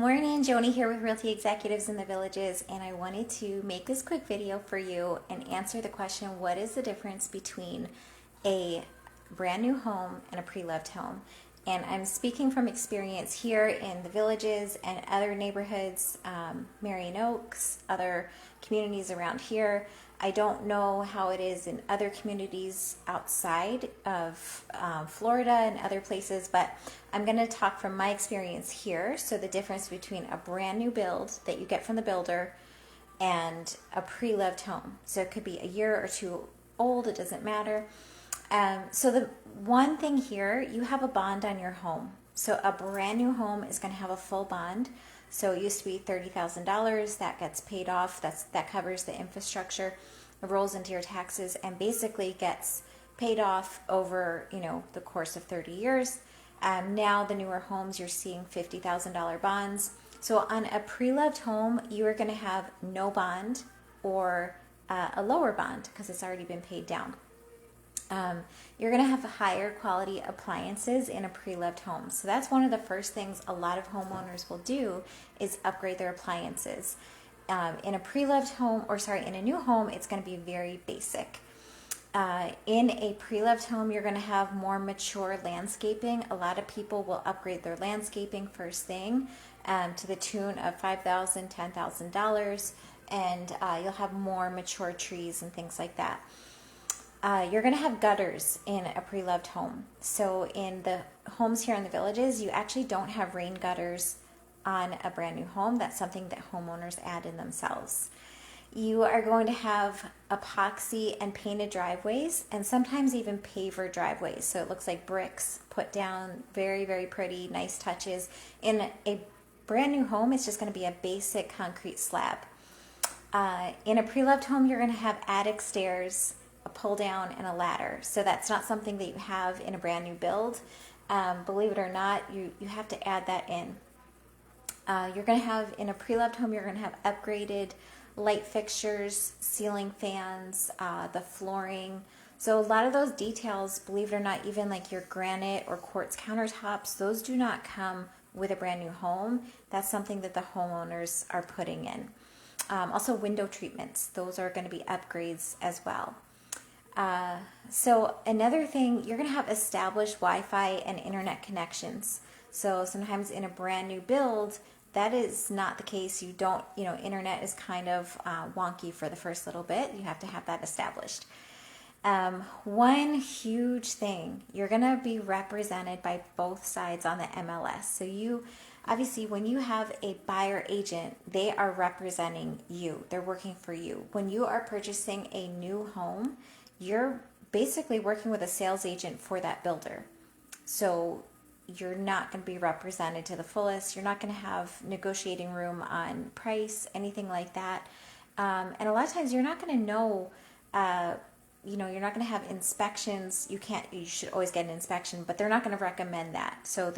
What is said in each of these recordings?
morning, Joni here with Realty Executives in the Villages, and I wanted to make this quick video for you and answer the question, what is the difference between a brand new home and a pre-loved home? And I'm speaking from experience here in the Villages and other neighborhoods, Marion Oaks, other communities around here. I don't know how it is in other communities outside of Florida and other places, but I'm going to talk from my experience here. So the difference between a brand new build that you get from the builder and a pre-loved home. So it could be a year or two old, it doesn't matter. So the one thing here, you have a bond on your home. So a brand new home is going to have a full bond. So it used to be $30,000. That gets paid off. That covers the infrastructure. It rolls into your taxes and basically gets paid off over the course of 30 years. Now the newer homes, you're seeing $50,000 bonds. So on a pre-loved home, you are going to have no bond or a lower bond because it's already been paid down. You're going to have higher quality appliances in a pre-loved home. So that's one of the first things a lot of homeowners will do is upgrade their appliances. In a pre-loved home, in a new home, it's going to be very basic. In a pre-loved home, you're going to have more mature landscaping. A lot of people will upgrade their landscaping first thing to the tune of $5,000, $10,000, and you'll have more mature trees and things like that. You're going to have gutters in a pre-loved home. So in the homes here in the Villages, you actually don't have rain gutters on a brand new home. That's something that homeowners add in themselves. You are going to have epoxy and painted driveways and sometimes even paver driveways. So it looks like bricks put down, very, very pretty, nice touches. In a brand new home, it's just going to be a basic concrete slab. In a pre-loved home, you're going to have attic stairs, a pull down, and a ladder. So that's not something that you have in a brand new build. Believe it or not, you have to add that in. You're going to have, in a pre-loved home, you're going to have upgraded light fixtures, ceiling fans, the flooring. So a lot of those details, believe it or not, even like your granite or quartz countertops, those do not come with a brand new home. That's something that the homeowners are putting in. Also window treatments, those are going to be upgrades as well. So another thing, you're going to have established Wi-Fi and internet connections. So sometimes in a brand new build, that is not the case. You don't, internet is kind of wonky for the first little bit. You have to have that established. One huge thing, you're going to be represented by both sides on the MLS. So you, obviously, when you have a buyer agent, they are representing you. They're working for you. When you are purchasing a new home, you're basically working with a sales agent for that builder. So you're not going to be represented to the fullest. You're not going to have negotiating room on price, anything like that. And a lot of times you're not going to know, you're not going to have inspections. You should always get an inspection, but they're not going to recommend that. So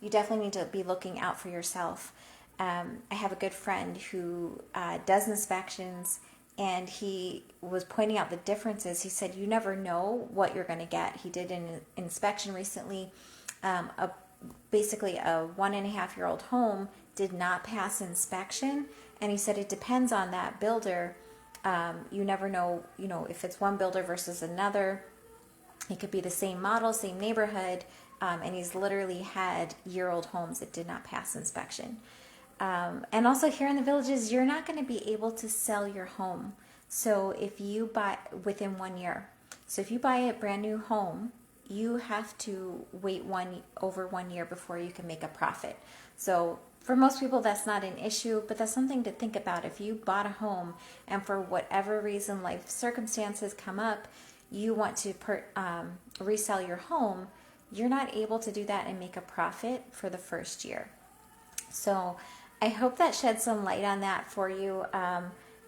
you definitely need to be looking out for yourself. I have a good friend who does inspections, and he was pointing out the differences. He said, you never know what you're going to get. He did an inspection recently. Basically a 1.5-year-old home did not pass inspection, and he said it depends on that builder. You never know, if it's one builder versus another. It could be the same model, same neighborhood, and he's literally had year-old homes that did not pass inspection. And also here in the Villages, you're not going to be able to sell your home. So if you buy within 1 year, so if you buy a brand new home, you have to wait over 1 year before you can make a profit. So for most people, that's not an issue, but that's something to think about. If you bought a home and for whatever reason, life circumstances come up, you want to resell your home, you're not able to do that and make a profit for the first year. So I hope that sheds some light on that for you.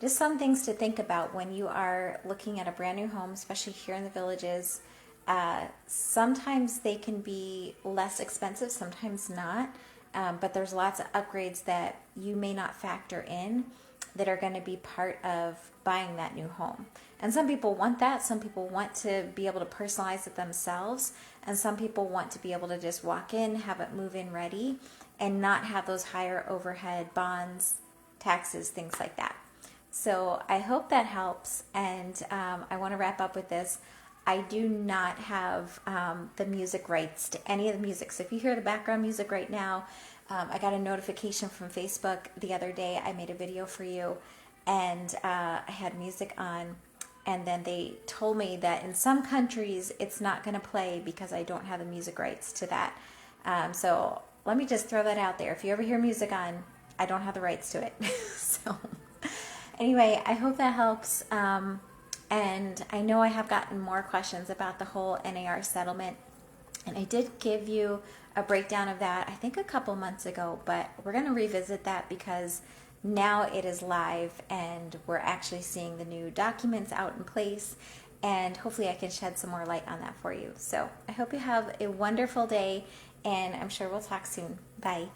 Just some things to think about when you are looking at a brand new home, especially here in the Villages. Sometimes they can be less expensive, sometimes not, but there's lots of upgrades that you may not factor in that are going to be part of buying that new home. And some people want that. Some people want to be able to personalize it themselves. And some people want to be able to just walk in, have it move in ready, and not have those higher overhead bonds, taxes, things like that. So I hope that helps, and I want to wrap up with this. I do not have the music rights to any of the music. So if you hear the background music right now, I got a notification from Facebook the other day. I made a video for you, and I had music on, and then they told me that in some countries it's not going to play because I don't have the music rights to that. So let me just throw that out there. If you ever hear music on, I don't have the rights to it. So anyway, I hope that helps. And I know I have gotten more questions about the whole NAR settlement. And I did give you a breakdown of that, I think a couple months ago, but we're going to revisit that because now it is live and we're actually seeing the new documents out in place. And hopefully I can shed some more light on that for you. So I hope you have a wonderful day, and I'm sure we'll talk soon. Bye.